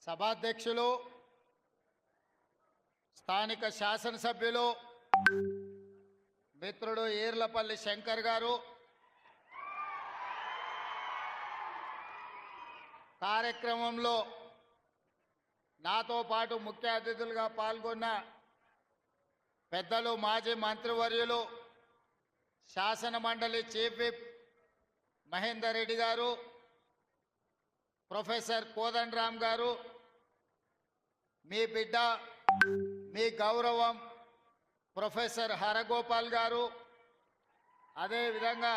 సభాధ్యక్షులు, స్థానిక శాసనసభ్యులు మిత్రుడు ఈర్లపల్లి శంకర్ గారు, కార్యక్రమంలో నాతో పాటు ముఖ్య అతిథులుగా పాల్గొన్న పెద్దలు మాజీ మంత్రివర్యులు శాసన మండలి చీఫ్ విప్ మహేందర్ రెడ్డి గారు, ప్రొఫెసర్ కోదండరామ్ గారు, మీ బిడ్డ మీ గౌరవం ప్రొఫెసర్ హరగోపాల్ గారు, అదేవిధంగా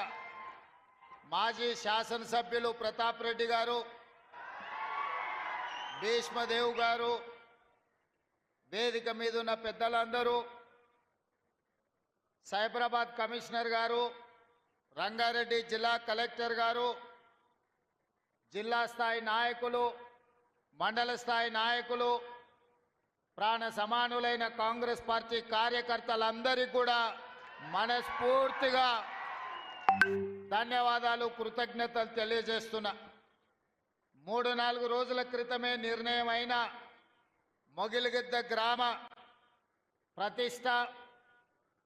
మాజీ శాసనసభ్యులు ప్రతాప్ రెడ్డి గారు, భీష్మదేవ్ గారు, వేదిక మీద ఉన్న పెద్దలందరూ, సైబరాబాద్ కమిషనర్ గారు, రంగారెడ్డి జిల్లా కలెక్టర్ గారు, జిల్లా స్థాయి నాయకులు, మండల స్థాయి నాయకులు, ప్రాణ సమానులైన కాంగ్రెస్ పార్టీ కార్యకర్తలందరికీ కూడా మనస్ఫూర్తిగా ధన్యవాదాలు, కృతజ్ఞతలు తెలియజేస్తున్నా. 3-4 రోజుల క్రితమే నిర్ణయం అయిన మొగిలిగిద్ద గ్రామ ప్రతిష్ట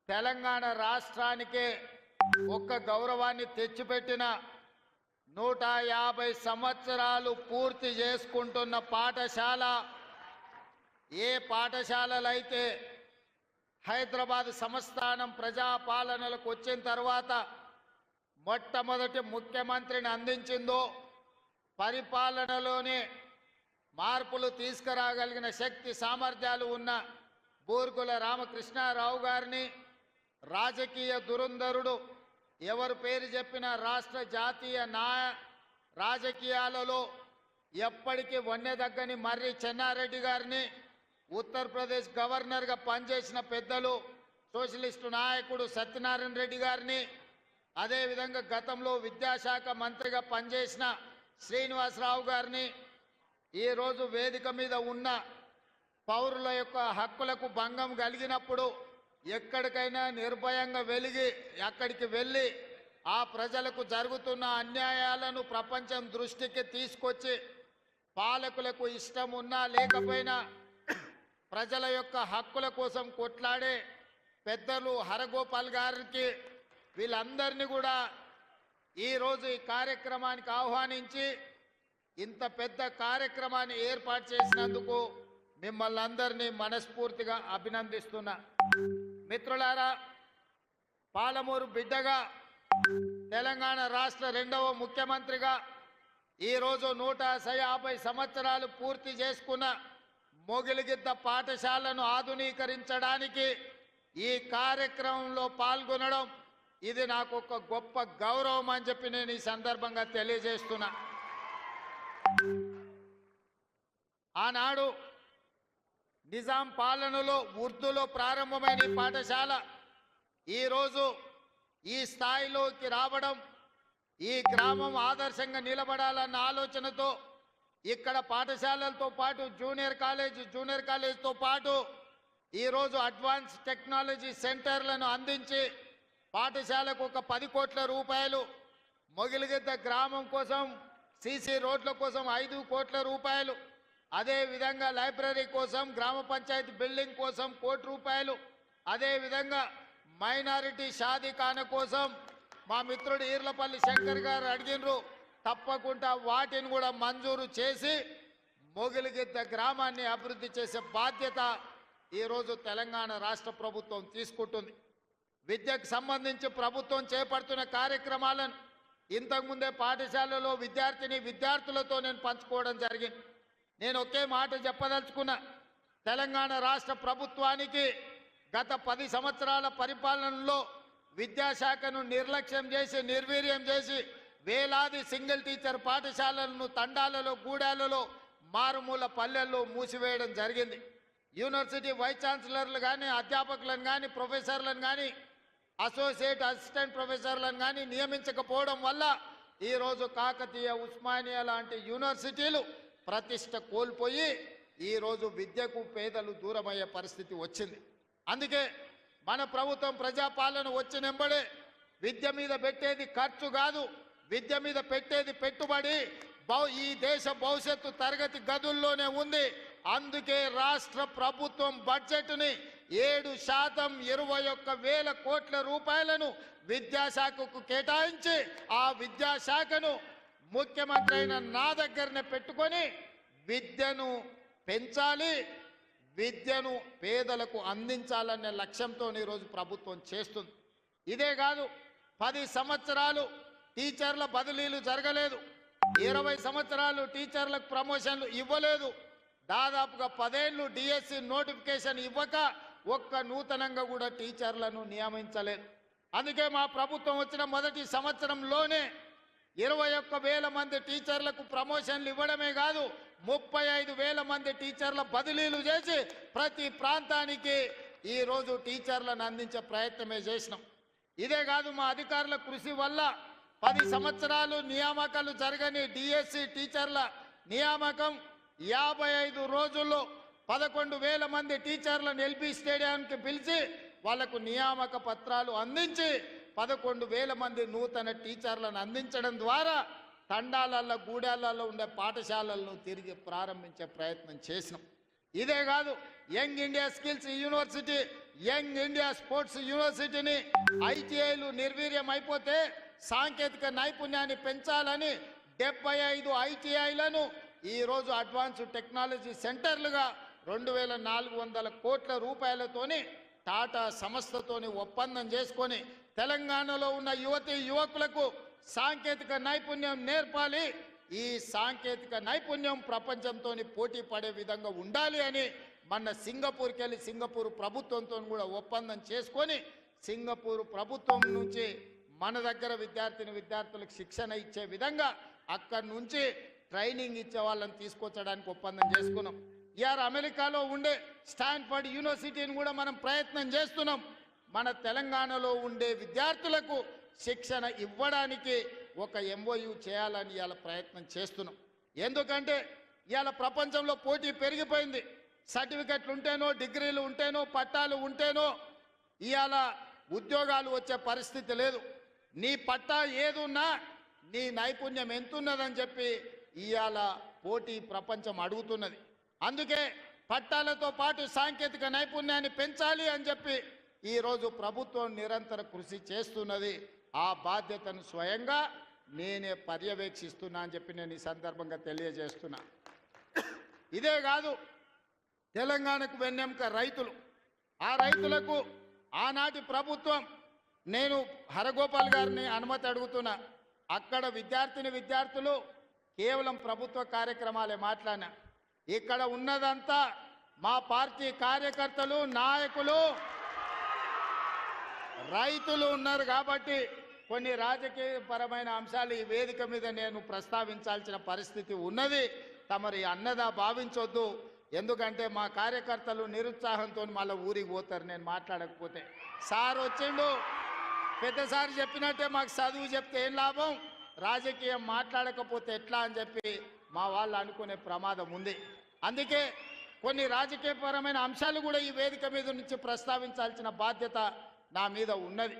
తెలంగాణ రాష్ట్రానికే ఒక్క గౌరవాన్ని తెచ్చిపెట్టిన 150 సంవత్సరాలు పూర్తి చేసుకుంటున్న పాఠశాల. ఏ పాఠశాలలైతే హైదరాబాద్ సంస్థానం ప్రజాపాలనలకు వచ్చిన తర్వాత మొట్టమొదటి ముఖ్యమంత్రిని అందించిందో, పరిపాలనలోనే మార్పులు తీసుకురాగలిగిన శక్తి సామర్థ్యాలు ఉన్న బూర్గుల రామకృష్ణారావు గారిని, రాజకీయ దురంధరుడు, ఎవరు పేరు చెప్పినా రాష్ట్ర జాతీయ రాజకీయాలలో ఎప్పటికీ వన్నెదగ్గని మర్రి చెన్నారెడ్డి గారిని, ఉత్తరప్రదేశ్ గవర్నర్గా పనిచేసిన పెద్దలు సోషలిస్టు నాయకుడు సత్యనారాయణ రెడ్డి గారిని, అదేవిధంగా గతంలో విద్యాశాఖ మంత్రిగా పనిచేసిన శ్రీనివాసరావు గారిని, ఈరోజు వేదిక మీద ఉన్న పౌరుల యొక్క హక్కులకు భంగం కలిగినప్పుడు ఎక్కడికైనా నిర్భయంగా అక్కడికి వెళ్ళి ఆ ప్రజలకు జరుగుతున్న అన్యాయాలను ప్రపంచం దృష్టికి తీసుకొచ్చి పాలకులకు ఇష్టం ఉన్నా లేకపోయినా ప్రజల యొక్క హక్కుల కోసం కొట్లాడే పెద్దలు హరగోపాల్ గారికి, వీళ్ళందరినీ కూడా ఈరోజు ఈ కార్యక్రమానికి ఆహ్వానించి ఇంత పెద్ద కార్యక్రమాన్ని ఏర్పాటు చేసినందుకు మిమ్మల్ని అందరినీ మనస్ఫూర్తిగా అభినందిస్తున్నా. మిత్రులారా, పాలమూరు బిడ్డగా, తెలంగాణ రాష్ట్ర 2వ ముఖ్యమంత్రిగా ఈరోజు 150 సంవత్సరాలు పూర్తి చేసుకున్న మొగిలిగిద్ద పాఠశాలను ఆధునీకరించడానికి ఈ కార్యక్రమంలో పాల్గొనడం ఇది నాకు ఒక గొప్ప గౌరవం అని చెప్పి నేను ఈ సందర్భంగా తెలియజేస్తున్నా. ఆనాడు నిజాం పాలనలో ఉర్దూలో ప్రారంభమైన ఈ పాఠశాల ఈరోజు ఈ స్థాయిలోకి రావడం, ఈ గ్రామం ఆదర్శంగా నిలబడాలన్న ఆలోచనతో ఇక్కడ పాఠశాలలతో పాటు జూనియర్ కాలేజ్తో పాటు ఈరోజు అడ్వాన్స్ టెక్నాలజీ సెంటర్లను అందించి పాఠశాలకు ఒక 10 కోట్ల రూపాయలు, మొగిలిగిద్ద గ్రామం కోసం సీసీ రోడ్ల కోసం 5 కోట్ల రూపాయలు, అదేవిధంగా లైబ్రరీ కోసం, గ్రామ పంచాయతీ బిల్డింగ్ కోసం 1 కోటి రూపాయలు, అదేవిధంగా మైనారిటీ షాదీఖాన కోసం మా మిత్రుడు ఈర్లపల్లి శంకర్ గారు అడిగినరు. తప్పకుండా వాటిని కూడా మంజూరు చేసి మొగిలిగిద్ద గ్రామాన్ని అభివృద్ధి చేసే బాధ్యత ఈరోజు తెలంగాణ రాష్ట్ర ప్రభుత్వం తీసుకుంటుంది. విద్యకు సంబంధించి ప్రభుత్వం చేపడుతున్న కార్యక్రమాలను ఇంతకుముందే పాఠశాలలో విద్యార్థులతో నేను పంచుకోవడం జరిగింది. నేను ఒకే మాట చెప్పదలుచుకున్నా. తెలంగాణ రాష్ట్ర ప్రభుత్వానికి గత 10 సంవత్సరాల పరిపాలనలో విద్యాశాఖను నిర్లక్ష్యం చేసి, నిర్వీర్యం చేసి వేలాది సింగిల్ టీచర్ పాఠశాలలను తండాలలో, గూడాలలో, మారుమూల పల్లెల్లో మూసివేయడం జరిగింది. యూనివర్సిటీ వైస్ ఛాన్సలర్లు కానీ, అధ్యాపకులను కానీ, ప్రొఫెసర్లను కానీ, అసోసియేట్ అసిస్టెంట్ ప్రొఫెసర్లను కానీ నియమించకపోవడం వల్ల ఈరోజు కాకతీయ, ఉస్మానియా లాంటి యూనివర్సిటీలు ప్రతిష్ట కోల్పోయి ఈరోజు విద్యకు పేదలు దూరమయ్యే పరిస్థితి వచ్చింది. అందుకే మన ప్రభుత్వం ప్రజాపాలన వచ్చినెంబడే విద్య మీద పెట్టేది ఖర్చు కాదు, విద్య మీద పెట్టేది పెట్టుబడి. ఈ దేశ భవిష్యత్తు తరగతి గదుల్లోనే ఉంది. అందుకే రాష్ట్ర ప్రభుత్వం బడ్జెట్ని 7% 21,000 కోట్ల రూపాయలను విద్యాశాఖకు కేటాయించి ఆ విద్యాశాఖను ముఖ్యమంత్రి అయిన నా దగ్గరనే పెట్టుకొని విద్యను పెంచాలి, విద్యను పేదలకు అందించాలనే లక్ష్యంతో ఈరోజు ప్రభుత్వం చేస్తుంది. ఇదే కాదు, 10 సంవత్సరాలు టీచర్ల బదిలీలు జరగలేదు, 20 సంవత్సరాలు టీచర్లకు ప్రమోషన్లు ఇవ్వలేదు, దాదాపుగా 10 ఏళ్ళు డిఎస్సి నోటిఫికేషన్ ఇవ్వక ఒక్క నూతనంగా కూడా టీచర్లను నియమించలేదు. అందుకే మా ప్రభుత్వం వచ్చిన మొదటి సంవత్సరంలోనే 21,000 మంది టీచర్లకు ప్రమోషన్లు ఇవ్వడమే కాదు, 35,000 మంది టీచర్ల బదిలీలు చేసి ప్రతి ప్రాంతానికి ఈరోజు టీచర్లను అందించే ప్రయత్నమే చేసినాం. ఇదే కాదు, మా అధికారుల కృషి వల్ల 10 సంవత్సరాలు నియామకాలు జరగని డిఎస్సి టీచర్ల నియామకం 55 రోజుల్లో 11,000 మంది టీచర్లను ఎల్బీ స్టేడియానికి పిలిచి వాళ్లకు నియామక పత్రాలు అందించి 11,000 మంది నూతన టీచర్లను అందించడం ద్వారా తండాలలో గూడాలలో ఉండే పాఠశాలలను తిరిగి ప్రారంభించే ప్రయత్నం చేసినాం. ఇదే కాదు, young India skills university, young India sports యూనివర్సిటీని ఐటీఐలు నిర్వీర్యం అయిపోతే సాంకేతిక నైపుణ్యాన్ని పెంచాలని 75 ఐటీఐలను ఈరోజు అడ్వాన్స్డ్ టెక్నాలజీ సెంటర్లుగా 2,400 కోట్ల రూపాయలతోని టాటా సంస్థతోని ఒప్పందం చేసుకొని తెలంగాణలో ఉన్న యువతీ యువకులకు సాంకేతిక నైపుణ్యం నేర్పాలి, ఈ సాంకేతిక నైపుణ్యం ప్రపంచంతో పోటీ పడే విధంగా ఉండాలి అని మన సింగపూర్కి వెళ్ళి సింగపూర్ ప్రభుత్వంతో కూడా ఒప్పందం చేసుకొని సింగపూర్ ప్రభుత్వం నుంచి మన దగ్గర విద్యార్థులకు శిక్షణ ఇచ్చే విధంగా అక్కడి నుంచి ట్రైనింగ్ ఇచ్చే వాళ్ళని తీసుకొచ్చడానికి ఒప్పందం చేసుకున్నాం. ఇయాల అమెరికాలో ఉండే స్టాన్ఫర్డ్ యూనివర్సిటీని కూడా మనం ప్రయత్నం చేస్తున్నాం. మన తెలంగాణలో ఉండే విద్యార్థులకు శిక్షణ ఇవ్వడానికి ఒక ఎంఓయూ చేయాలని ఇవాళ ప్రయత్నం చేస్తున్నాం. ఎందుకంటే ఇవాళ ప్రపంచంలో పోటీ పెరిగిపోయింది. సర్టిఫికెట్లు ఉంటేనో, డిగ్రీలు ఉంటేనో, పట్టాలు ఉంటేనో ఇవాళ ఉద్యోగాలు వచ్చే పరిస్థితి లేదు. నీ పట్టా ఏదున్నా నీ నైపుణ్యం ఎంతున్నదని చెప్పి ఇవాళ పోటీ ప్రపంచం అడుగుతున్నది. అందుకే పట్టాలతో పాటు సాంకేతిక నైపుణ్యాన్ని పెంచాలి అని చెప్పి ఈరోజు ప్రభుత్వం నిరంతర కృషి చేస్తున్నది. ఆ బాధ్యతను స్వయంగా నేనే పర్యవేక్షిస్తున్నా అని చెప్పి నేను ఈ సందర్భంగా తెలియజేస్తున్నా. ఇదే కాదు, తెలంగాణకు వెన్నెముక రైతులు. ఆ రైతులకు ఆనాటి ప్రభుత్వం, నేను హరగోపాల్ గారిని అనుమతి అడుగుతున్నా, అక్కడ విద్యార్థులు కేవలం ప్రభుత్వ కార్యక్రమాలే మాట్లాడినా, ఇక్కడ ఉన్నదంతా మా పార్టీ కార్యకర్తలు, నాయకులు, రైతులు ఉన్నారు. కాబట్టి కొన్ని రాజకీయపరమైన అంశాలు ఈ వేదిక మీద నేను ప్రస్తావించాల్సిన పరిస్థితి ఉన్నది. తమరి అన్నదా భావించొద్దు. ఎందుకంటే మా కార్యకర్తలు నిరుత్సాహంతో మళ్ళీ ఊరికి పోతారు నేను మాట్లాడకపోతే. సార్ వచ్చిండు, పెద్దసారి చెప్పినట్టే మాకు చదువు చెప్తే ఏం లాభం, రాజకీయం మాట్లాడకపోతే ఎట్లా అని చెప్పి మా వాళ్ళు అనుకునే ప్రమాదం ఉంది. అందుకే కొన్ని రాజకీయపరమైన అంశాలు కూడా ఈ వేదిక మీద నుంచి ప్రస్తావించాల్సిన బాధ్యత నా మీద ఉన్నది.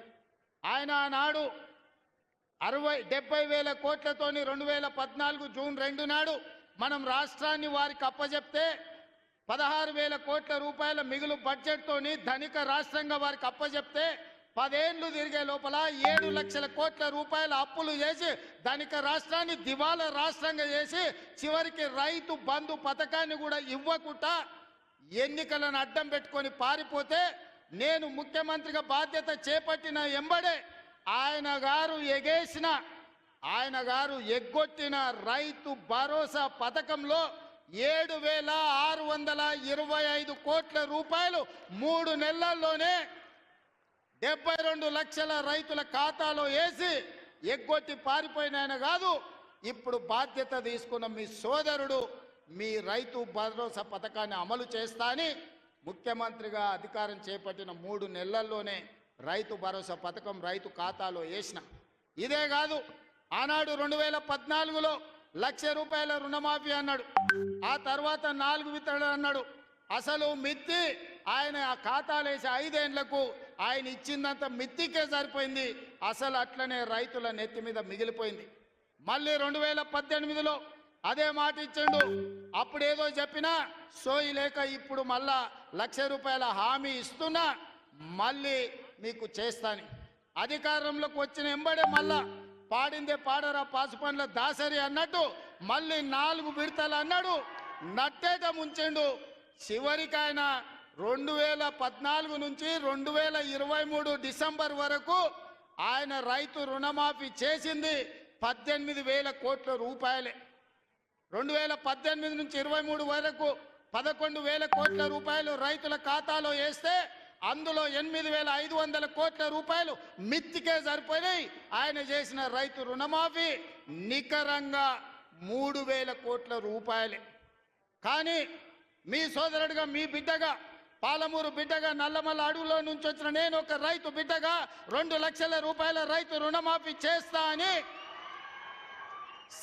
ఆయన ఆనాడు 70,000 కోట్లతోని 2014 జూన్ 2 నాడు మనం రాష్ట్రాన్ని వారికి అప్పచెప్తే 16,000 కోట్ల రూపాయల మిగులు బడ్జెట్తోని ధనిక రాష్ట్రంగా వారికి అప్పచెప్తే 10 ఏళ్ళు తిరిగే లోపల 7 లక్షల కోట్ల రూపాయల అప్పులు చేసి ధనిక రాష్ట్రాన్ని దివాలా రాష్ట్రంగా చేసి చివరికి రైతు బంధు పథకాన్ని కూడా ఇవ్వకుండా ఎన్నికలను అడ్డం పెట్టుకొని పారిపోతే నేను ముఖ్యమంత్రిగా బాధ్యత చేపట్టిన ఎంబడే ఆయన గారు ఎగ్గొట్టిన రైతు భరోసా పథకంలో 7,625 కోట్ల రూపాయలు 3 నెలల్లోనే 72 లక్షల రైతుల ఖాతాలో వేసి ఎగ్గొట్టి పారిపోయిన ఆయన కాదు, ఇప్పుడు బాధ్యత తీసుకున్న మీ సోదరుడు మీ రైతు భరోసా పథకాన్ని అమలు చేస్తా అని ముఖ్యమంత్రిగా అధికారం చేపట్టిన 3 నెలల్లోనే రైతు భరోసా పథకం రైతు ఖాతాలో వేసిన. ఇదే కాదు, ఆనాడు 2014లో 1,00,000 రూపాయల రుణమాఫీ అన్నాడు, ఆ తర్వాత 4 విత్తనాలు అన్నాడు. అసలు మిత్తి ఆయన ఆ ఖాతాలు వేసి 5 ఏళ్లకు ఆయన ఇచ్చిందంత మిత్తికే సరిపోయింది. అసలు అట్లనే రైతుల నెత్తి మీద మిగిలిపోయింది. మళ్ళీ 2018లో అదే మాట ఇచ్చిండు. అప్పుడేదో చెప్పినా సోయి లేక ఇప్పుడు మళ్ళా ₹1,00,000 హామీ ఇస్తున్నా, మళ్ళీ మీకు చేస్తాను. అధికారంలోకి వచ్చిన ఎంబడే మళ్ళా పాడిందే పాడరా పాసుపండ్ల దాసరి అన్నట్టు మళ్ళీ 4 విడతలు అన్నాడు, నట్టేట ముంచెండు. చివరికి ఆయన 2014 నుంచి 2023 డిసెంబర్ వరకు ఆయన రైతు రుణమాఫీ చేసింది 18,000 కోట్ల రూపాయలే. 2018 నుంచి 23 వరకు 11,000 కోట్ల రూపాయలు రైతుల ఖాతాలో వేస్తే అందులో 8,500 కోట్ల రూపాయలు మిత్తికే సరిపోయి ఆయన చేసిన రైతు రుణమాఫీ నికరంగా 3,000 కోట్ల రూపాయలే. కానీ మీ సోదరుడిగా, మీ బిడ్డగా, పాలమూరు బిడ్డగా, నల్లమల్ల అడవులో నుంచి వచ్చిన నేను ఒక రైతు బిడ్డగా 2 లక్షల రూపాయల రైతు రుణమాఫీ చేస్తా అని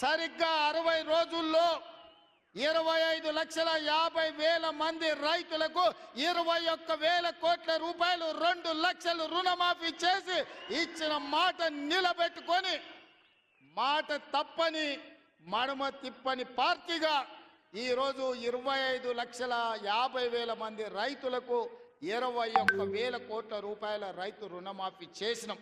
సరిగ్గా 60 రోజుల్లో 25,50,000 మంది రైతులకు 21,000 కోట్ల రూపాయలు 2 లక్షలు రుణమాఫీ చేసి ఇచ్చిన మాట నిలబెట్టుకొని మాట తప్పని మడమ తిప్పని పార్టీగా ఈరోజు 25,50,000 మంది రైతులకు 21,000 కోట్ల రూపాయల రైతు రుణమాఫీ చేసినాం.